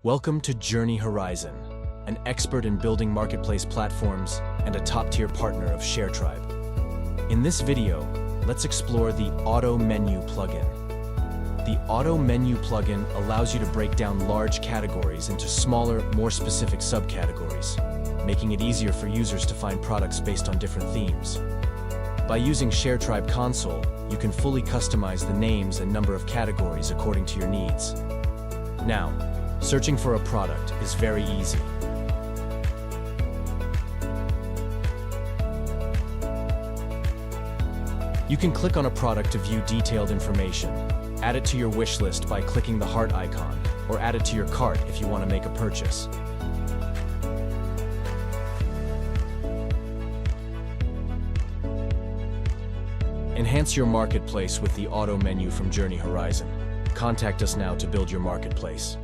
Welcome to Journeyhorizon, an expert in building marketplace platforms and a top-tier partner of Sharetribe. In this video, let's explore the Auto Menu Plugin. The Auto Menu Plugin allows you to break down large categories into smaller, more specific subcategories, making it easier for users to find products based on different themes. By using Sharetribe Console, you can fully customize the names and number of categories according to your needs. Now, searching for a product is very easy. You can click on a product to view detailed information, add it to your wish list by clicking the heart icon, or add it to your cart if you want to make a purchase. Enhance your marketplace with the Auto Menu from Journeyhorizon. Contact us now to build your marketplace.